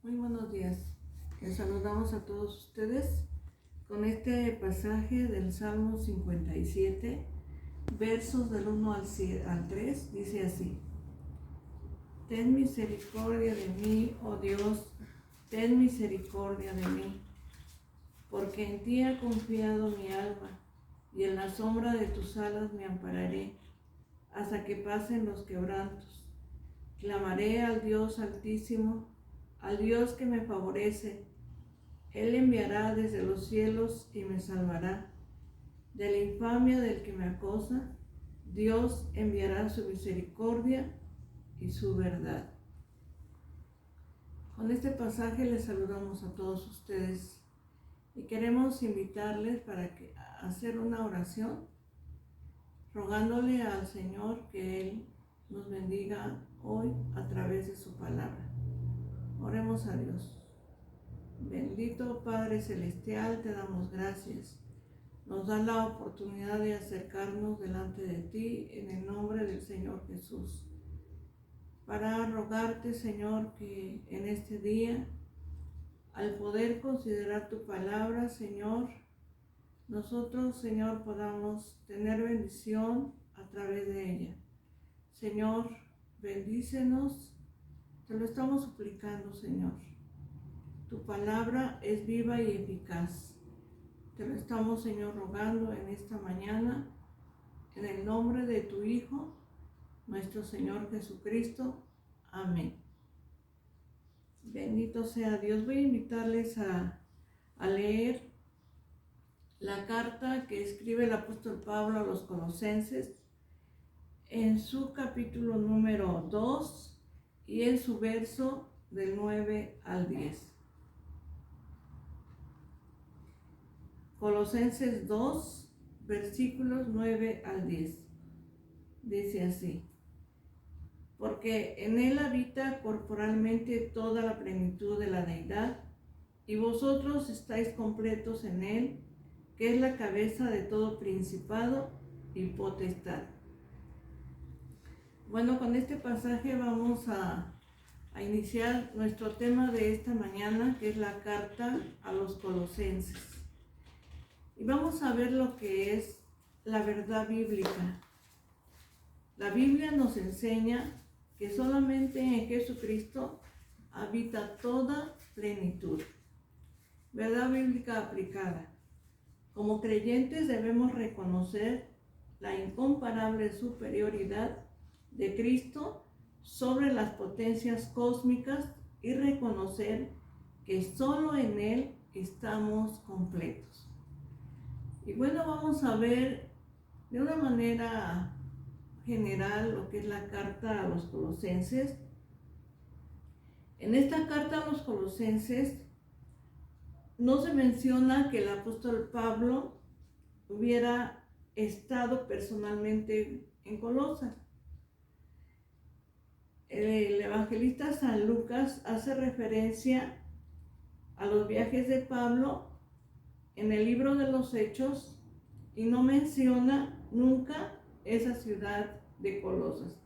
Muy buenos días. Les saludamos a todos ustedes con este pasaje del Salmo 57, versos del 1 al 3. Dice así: Ten misericordia de mí, oh Dios, ten misericordia de mí, porque en ti ha confiado mi alma, y en la sombra de tus alas me ampararé, hasta que pasen los quebrantos. Clamaré al Dios Altísimo, al Dios que me favorece. Él enviará desde los cielos y me salvará. De la infamia del que me acosa, Dios enviará su misericordia y su verdad. Con este pasaje les saludamos a todos ustedes y queremos invitarles para hacer una oración, rogándole al Señor que Él nos bendiga hoy a través de su palabra. Oremos a Dios. Bendito Padre Celestial, te damos gracias. Nos da la oportunidad de acercarnos delante de ti en el nombre del Señor Jesús, para rogarte, Señor, que en este día, al poder considerar tu palabra, Señor, nosotros, Señor, podamos tener bendición a través de ella. Señor, bendícenos, te lo estamos suplicando, Señor. Tu palabra es viva y eficaz. Te lo estamos, Señor, rogando en esta mañana, en el nombre de tu Hijo, nuestro Señor Jesucristo. Amén. Bendito sea Dios. Voy a invitarles a leer la carta que escribe el apóstol Pablo a los Colosenses en su capítulo número 2 y en su verso del 9 al 10. Colosenses 2, versículos 9 al 10. Dice así: Porque en él habita corporalmente toda la plenitud de la deidad, y vosotros estáis completos en él, que es la cabeza de todo principado y potestad. Bueno, con este pasaje vamos a iniciar nuestro tema de esta mañana, que es la carta a los Colosenses. Y vamos a ver lo que es la verdad bíblica. La Biblia nos enseña que solamente en Jesucristo habita toda plenitud. Verdad bíblica aplicada. Como creyentes debemos reconocer la incomparable superioridad de Cristo sobre las potencias cósmicas y reconocer que solo en Él estamos completos. Y bueno, vamos a ver de una manera general lo que es la carta a los Colosenses. En esta carta a los Colosenses no se menciona que el apóstol Pablo hubiera estado personalmente en Colosas. El evangelista San Lucas hace referencia a los viajes de Pablo en el libro de los Hechos y no menciona nunca esa ciudad de Colosas.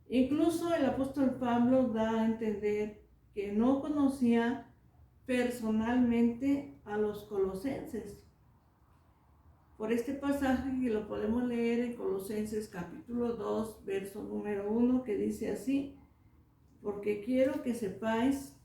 Incluso el apóstol Pablo da a entender que no conocía personalmente a los colosenses. Por este pasaje que lo podemos leer en Colosenses capítulo 2, verso número 1, que dice así: Porque quiero que sepáis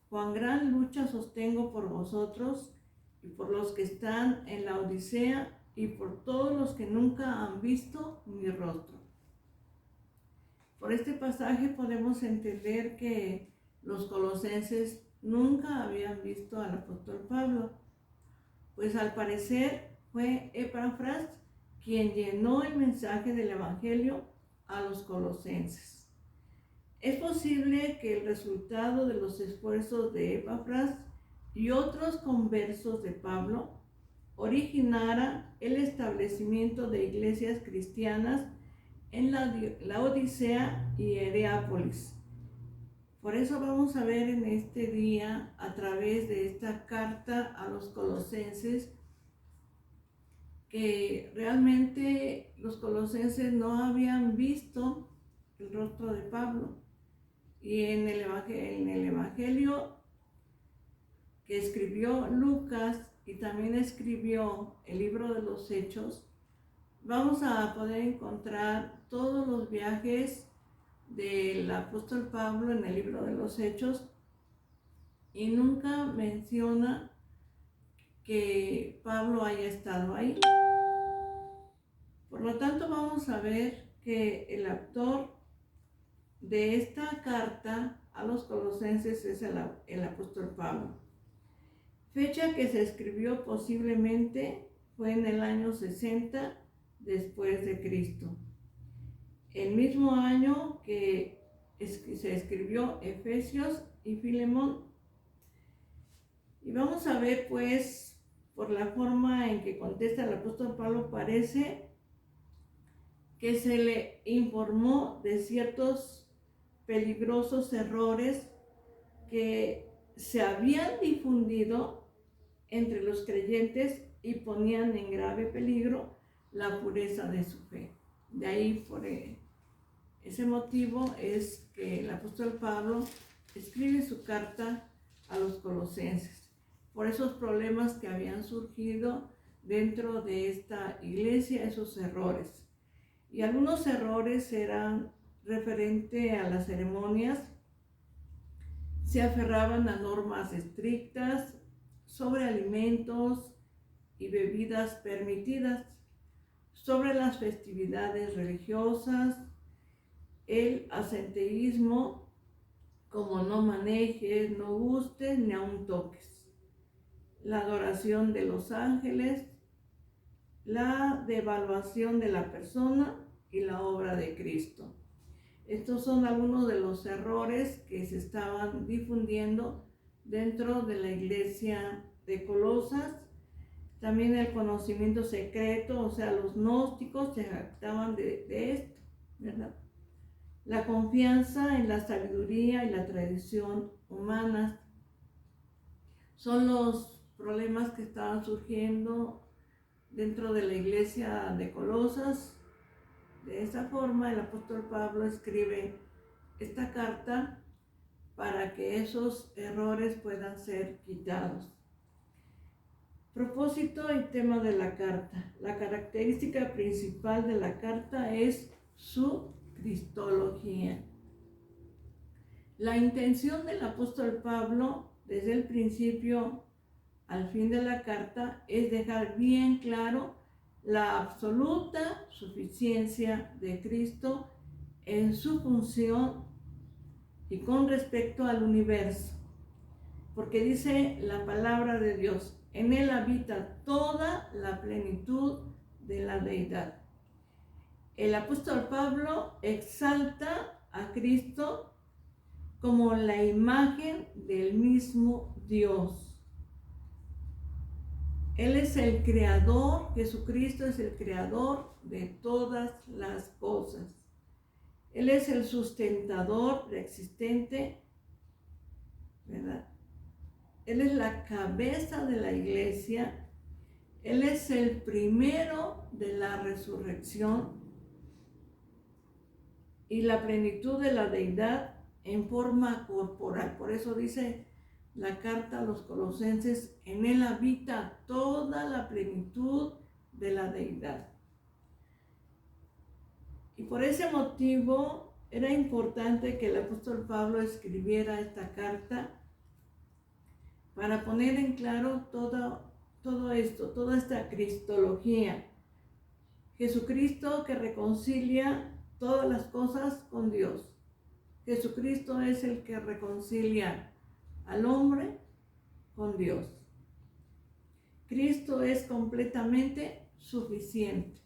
cuán gran lucha sostengo por vosotros y por los que están en la Odisea y por todos los que nunca han visto mi rostro. Por este pasaje podemos entender que los colosenses nunca habían visto al apóstol Pablo, pues al parecer fue Epafras quien llenó el mensaje del evangelio a los colosenses. Es posible que el resultado de los esfuerzos de Epafras y otros conversos de Pablo originara el establecimiento de iglesias cristianas en la Odisea y Hierápolis. Por eso vamos a ver en este día, a través de esta carta a los Colosenses, que realmente los colosenses no habían visto el rostro de Pablo. Y en el evangelio Evangelio que escribió Lucas y también escribió el libro de los Hechos, vamos a poder encontrar todos los viajes del apóstol Pablo en el libro de los Hechos, y nunca menciona que Pablo haya estado ahí. Por lo tanto, vamos a ver que el autor de esta carta a los colosenses es el apóstol Pablo. Fecha que se escribió posiblemente fue en el año 60 después de Cristo. El mismo año que se escribió Efesios y Filemón. Y vamos a ver, pues, por la forma en que contesta el apóstol Pablo, parece que se le informó de ciertos peligrosos errores que se habían difundido entre los creyentes y ponían en grave peligro la pureza de su fe. De ahí, por ese motivo, es que el apóstol Pablo escribe su carta a los colosenses, por esos problemas que habían surgido dentro de esta iglesia, esos errores. Y algunos errores eran referente a las ceremonias, se aferraban a normas estrictas sobre alimentos y bebidas permitidas, sobre las festividades religiosas, el asenteísmo, como no manejes, no gustes, ni aun toques, la adoración de los ángeles, la devaluación de la persona y la obra de Cristo. Estos son algunos de los errores que se estaban difundiendo dentro de la iglesia de Colosas. También el conocimiento secreto, o sea, los gnósticos se jactaban de esto, ¿verdad? La confianza en la sabiduría y la tradición humanas son los problemas que estaban surgiendo dentro de la iglesia de Colosas. De esa forma, el apóstol Pablo escribe esta carta para que esos errores puedan ser quitados. Propósito y tema de la carta. La característica principal de la carta es su cristología. La intención del apóstol Pablo, desde el principio al fin de la carta, es dejar bien claro la absoluta suficiencia de Cristo en su función y con respecto al universo. Porque dice la palabra de Dios, en él habita toda la plenitud de la deidad. El apóstol Pablo exalta a Cristo como la imagen del mismo Dios. Él es el creador, Jesucristo es el creador de todas las cosas. Él es el sustentador preexistente, ¿verdad? Él es la cabeza de la iglesia. Él es el primero de la resurrección y la plenitud de la deidad en forma corporal. Por eso dice la carta a los colosenses, en él habita toda la plenitud de la deidad. Y por ese motivo era importante que el apóstol Pablo escribiera esta carta para poner en claro todo esto, toda esta cristología. Jesucristo que reconcilia todas las cosas con Dios. Jesucristo es el que reconcilia al hombre con Dios. Cristo es completamente suficiente.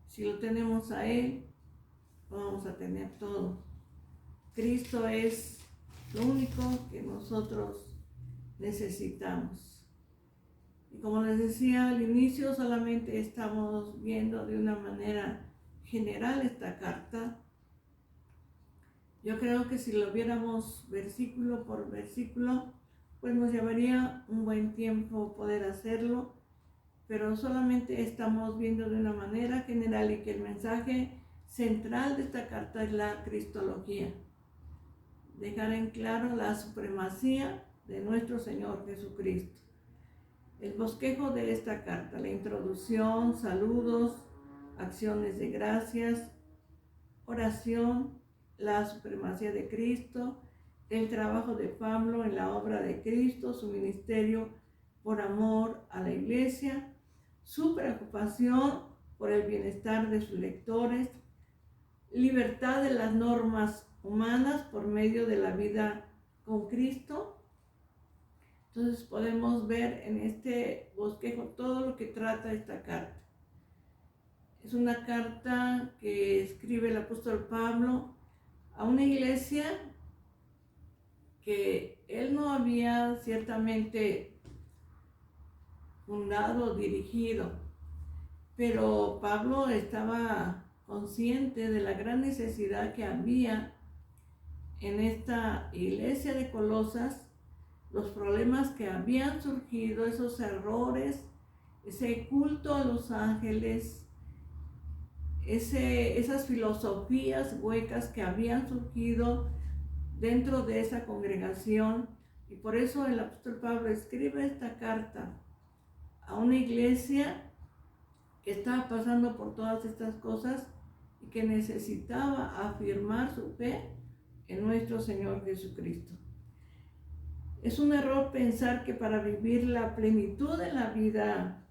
Si lo tenemos a Él, vamos a tener todo. Cristo es lo único que nosotros necesitamos. Y como les decía al inicio, solamente estamos viendo de una manera general esta carta. Yo creo que si lo viéramos versículo por versículo, pues nos llevaría un buen tiempo poder hacerlo, pero solamente estamos viendo de una manera general y que el mensaje central de esta carta es la cristología. dejar en claro la supremacía de nuestro Señor Jesucristo. El bosquejo de esta carta, la introducción, saludos, acciones de gracias, oración, la supremacía de Cristo, el trabajo de Pablo en la obra de Cristo, su ministerio por amor a la iglesia, su preocupación por el bienestar de sus lectores, libertad de las normas humanas por medio de la vida con Cristo. Entonces podemos ver en este bosquejo todo lo que trata esta carta. Es una carta que escribe el apóstol Pablo a una iglesia que él no había ciertamente fundado o dirigido, pero Pablo estaba consciente de la gran necesidad que había en esta iglesia de Colosas, los problemas que habían surgido, esos errores, ese culto a los ángeles, esas filosofías huecas que habían surgido dentro de esa congregación. Y por eso el apóstol Pablo escribe esta carta a una iglesia que estaba pasando por todas estas cosas y que necesitaba afirmar su fe en nuestro Señor Jesucristo. Es un error pensar que para vivir la plenitud de la vida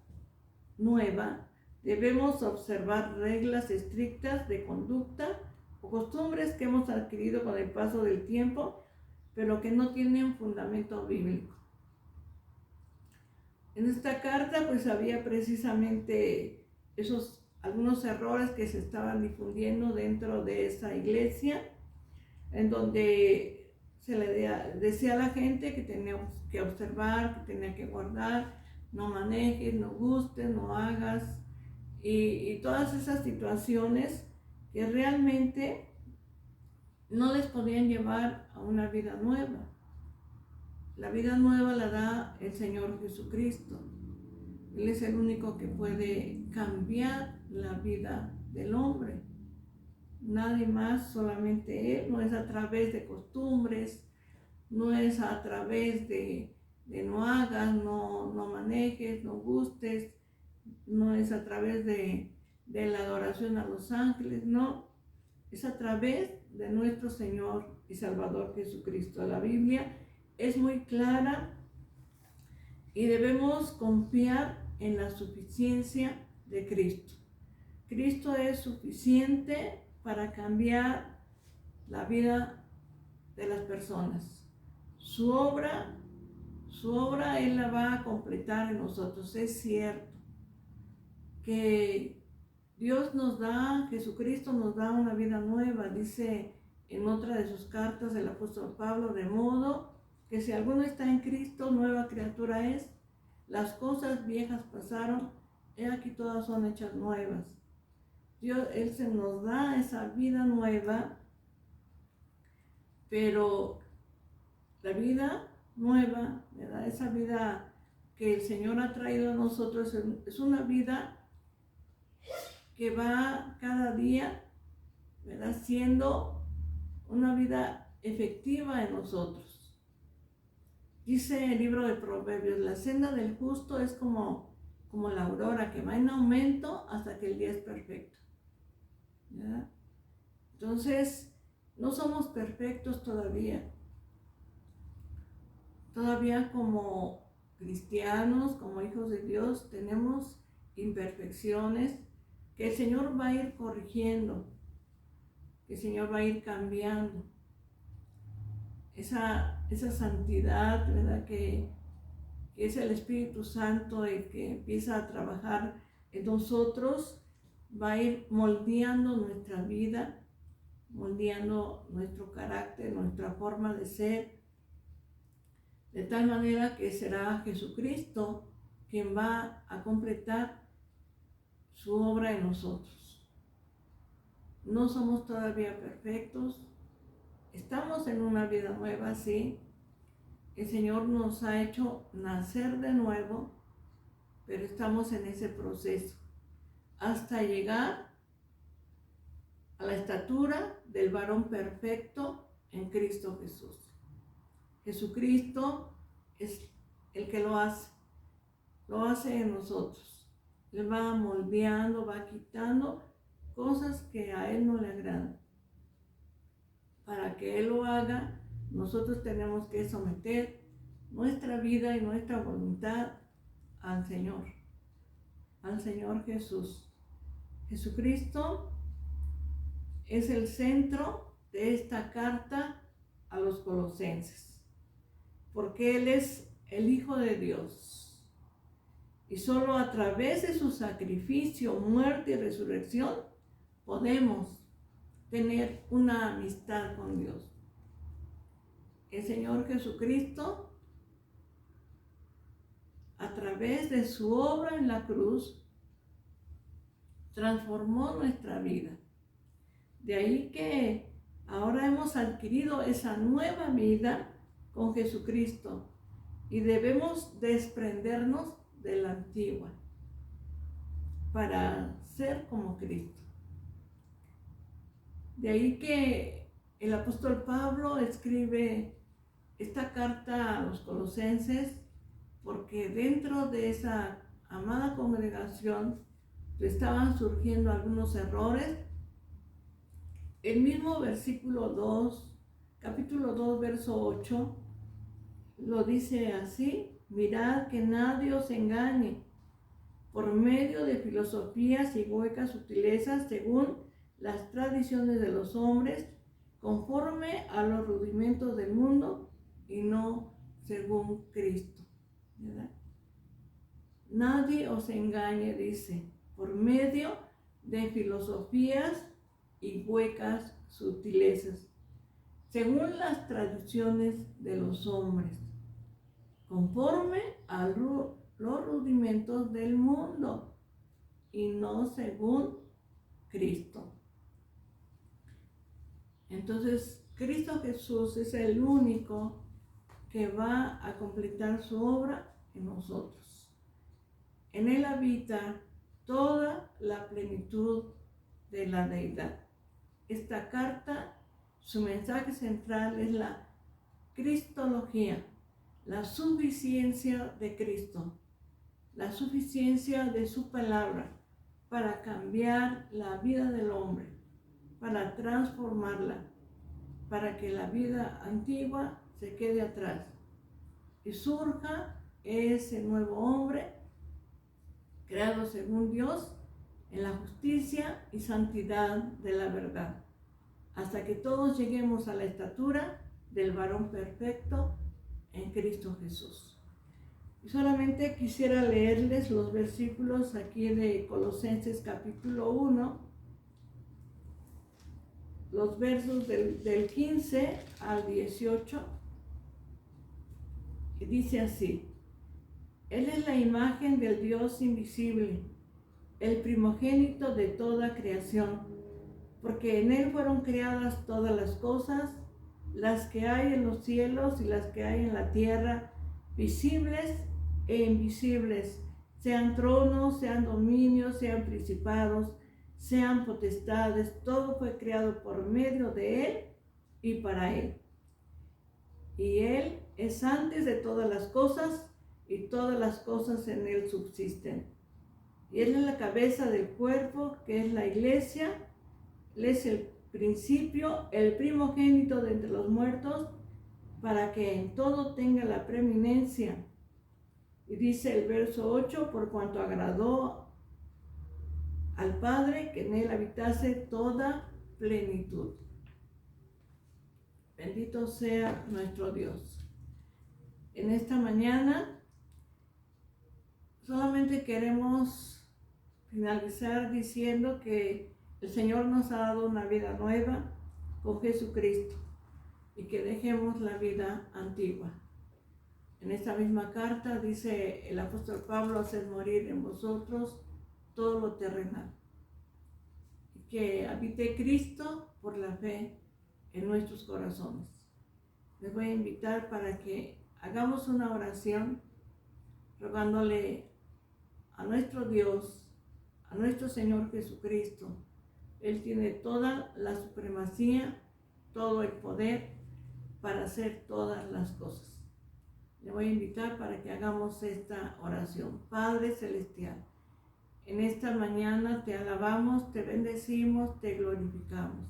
nueva debemos observar reglas estrictas de conducta o costumbres que hemos adquirido con el paso del tiempo, pero que no tienen fundamento bíblico. En esta carta pues había precisamente algunos errores que se estaban difundiendo dentro de esa iglesia, en donde se le decía a la gente que tenía que observar, que tenía que guardar, no manejes, no gustes, no hagas, y todas esas situaciones que realmente no les podían llevar a una vida nueva. La vida nueva la da el Señor Jesucristo. Él es el único que puede cambiar la vida del hombre. Nadie más, solamente Él. No es a través de costumbres, no es a través de no hagas, no manejes, no gustes, no es a través de la adoración a los ángeles, no. Es a través de nuestro Señor y Salvador Jesucristo. La Biblia es muy clara y debemos confiar en la suficiencia de Cristo. Cristo es suficiente para cambiar la vida de las personas. Su obra Él la va a completar en nosotros. Es cierto que Dios nos da, Jesucristo nos da una vida nueva, dice en otra de sus cartas el apóstol Pablo, de modo que si alguno está en Cristo, nueva criatura es, las cosas viejas pasaron, he aquí todas son hechas nuevas. Dios, Él se nos da esa vida nueva, pero la vida nueva, ¿verdad? Esa vida que el Señor ha traído a nosotros es una vida que va cada día, ¿verdad?, siendo una vida efectiva en nosotros. Dice el libro de Proverbios, la senda del justo es como la aurora que va en aumento hasta que el día es perfecto, ¿verdad? Entonces, no somos perfectos todavía. Todavía como cristianos, como hijos de Dios, tenemos imperfecciones que el Señor va a ir corrigiendo, que el Señor va a ir cambiando. Esa santidad, ¿verdad?, que es el Espíritu Santo el que empieza a trabajar en nosotros, va a ir moldeando nuestra vida, moldeando nuestro carácter, nuestra forma de ser, de tal manera que será Jesucristo quien va a completar su obra en nosotros. No somos todavía perfectos, estamos en una vida nueva, sí. El Señor nos ha hecho nacer de nuevo, pero estamos en ese proceso hasta llegar a la estatura del varón perfecto, en Cristo Jesús. Jesucristo es el que lo hace en nosotros. Él va moldeando, va quitando cosas que a Él no le agradan. Para que Él lo haga, nosotros tenemos que someter nuestra vida y nuestra voluntad al Señor Jesús. Jesucristo es el centro de esta carta a los colosenses, porque Él es el Hijo de Dios. Y solo a través de su sacrificio, muerte y resurrección podemos tener una amistad con Dios. El Señor Jesucristo, a través de su obra en la cruz, transformó nuestra vida. De ahí que ahora hemos adquirido esa nueva vida con Jesucristo y debemos desprendernos de la antigua para ser como Cristo. De ahí que el apóstol Pablo escribe esta carta a los colosenses, porque dentro de esa amada congregación estaban surgiendo algunos errores. El mismo versículo 2, capítulo 2, verso 8, lo dice así: mirad que nadie os engañe por medio de filosofías y huecas sutilezas según las tradiciones de los hombres, conforme a los rudimentos del mundo y no según Cristo. ¿Verdad? Nadie os engañe, dice, por medio de filosofías y huecas sutilezas, según las tradiciones de los hombres, conforme a los rudimentos del mundo y no según Cristo. Entonces, Cristo Jesús es el único que va a completar su obra en nosotros. En Él habita toda la plenitud de la deidad. Esta carta, su mensaje central es la cristología, la suficiencia de Cristo, la suficiencia de su palabra para cambiar la vida del hombre, para transformarla, para que la vida antigua se quede atrás y surja ese nuevo hombre creado según Dios en la justicia y santidad de la verdad, hasta que todos lleguemos a la estatura del varón perfecto en Cristo Jesús. Y solamente quisiera leerles los versículos aquí de Colosenses capítulo 1, los versos del 15 al 18, y dice así: Él es la imagen del Dios invisible, el primogénito de toda creación, porque en Él fueron creadas todas las cosas, las que hay en los cielos y las que hay en la tierra, visibles e invisibles, sean tronos, sean dominios, sean principados, sean potestades. Todo fue creado por medio de Él y para Él. Y Él es antes de todas las cosas, y todas las cosas en Él subsisten. Y Él es la cabeza del cuerpo, que es la iglesia. Él es el principio, el primogénito de entre los muertos, para que en todo tenga la preeminencia. Y dice el verso 8, por cuanto agradó al Padre que en Él habitase toda plenitud. Bendito sea nuestro Dios. En esta mañana solamente queremos finalizar diciendo que el Señor nos ha dado una vida nueva con Jesucristo y que dejemos la vida antigua. En esta misma carta dice el apóstol Pablo: haced morir en vosotros todo lo terrenal, y que habite Cristo por la fe en nuestros corazones. Les voy a invitar para que hagamos una oración rogándole a nuestro Dios, a nuestro Señor Jesucristo. Él tiene toda la supremacía, todo el poder, para hacer todas las cosas. Le voy a invitar para que hagamos esta oración. Padre Celestial, en esta mañana te alabamos, te bendecimos, te glorificamos.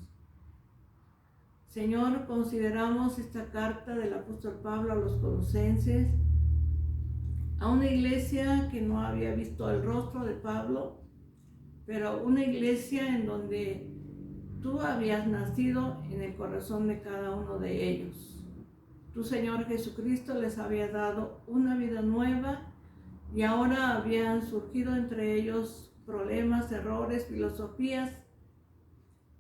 Señor, consideramos esta carta del apóstol Pablo a los Colosenses, a una iglesia que no había visto el rostro de Pablo, pero una iglesia en donde tú habías nacido en el corazón de cada uno de ellos. Tu Señor Jesucristo les había dado una vida nueva y ahora habían surgido entre ellos problemas, errores, filosofías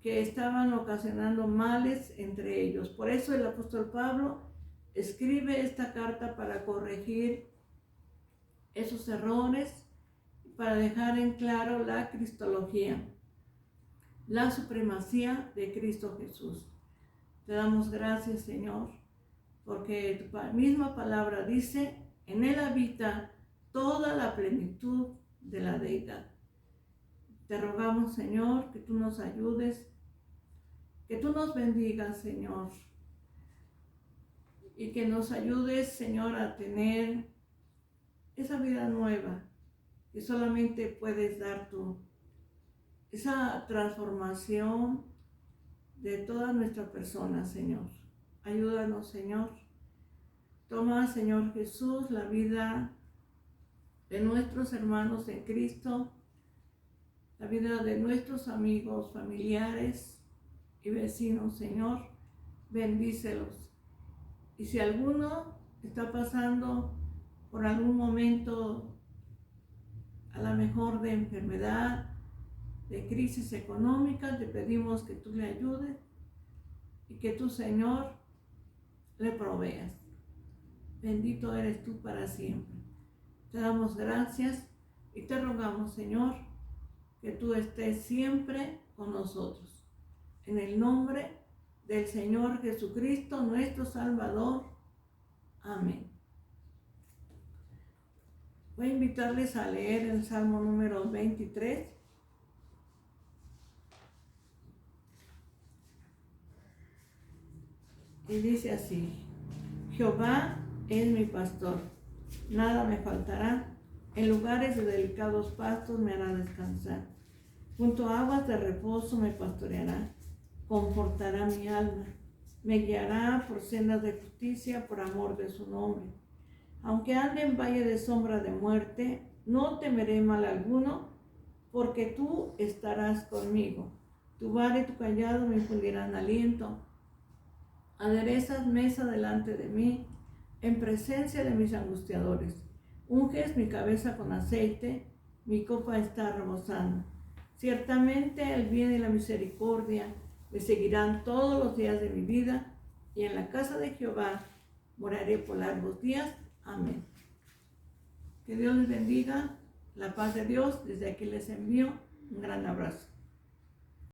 que estaban ocasionando males entre ellos. Por eso el apóstol Pablo escribe esta carta para corregir esos errores, para dejar en claro la cristología, la supremacía de Cristo Jesús. Te damos gracias, Señor, porque tu misma palabra dice, en Él habita toda la plenitud de la deidad. Te rogamos, Señor, que tú nos ayudes, que tú nos bendigas, Señor, y que nos ayudes, Señor, a tener esa vida nueva que solamente puedes dar tú, esa transformación de toda nuestra persona, Señor. Ayúdanos, Señor. Toma, Señor Jesús, la vida de nuestros hermanos en Cristo, la vida de nuestros amigos, familiares y vecinos, Señor. Bendícelos. Y si alguno está pasando por algún momento, a lo mejor de enfermedad, de crisis económica, te pedimos que tú le ayudes y que tú, Señor, le proveas. Bendito eres tú para siempre. Te damos gracias y te rogamos, Señor, que tú estés siempre con nosotros. En el nombre del Señor Jesucristo, nuestro Salvador. Amén. Voy a invitarles a leer el Salmo número 23. Y dice así: Jehová es mi pastor, nada me faltará. En lugares de delicados pastos me hará descansar. Junto a aguas de reposo me pastoreará. Confortará mi alma. Me guiará por sendas de justicia por amor de su nombre. Aunque ande en valle de sombra de muerte, no temeré mal alguno, porque tú estarás conmigo. Tu vara y tu cayado me infundirán aliento. Aderezas mesa delante de mí, en presencia de mis angustiadores. Unges mi cabeza con aceite, mi copa está rebosando. Ciertamente el bien y la misericordia me seguirán todos los días de mi vida, y en la casa de Jehová moraré por largos días. Amén. Que Dios les bendiga. La paz de Dios. Desde aquí les envío un gran abrazo.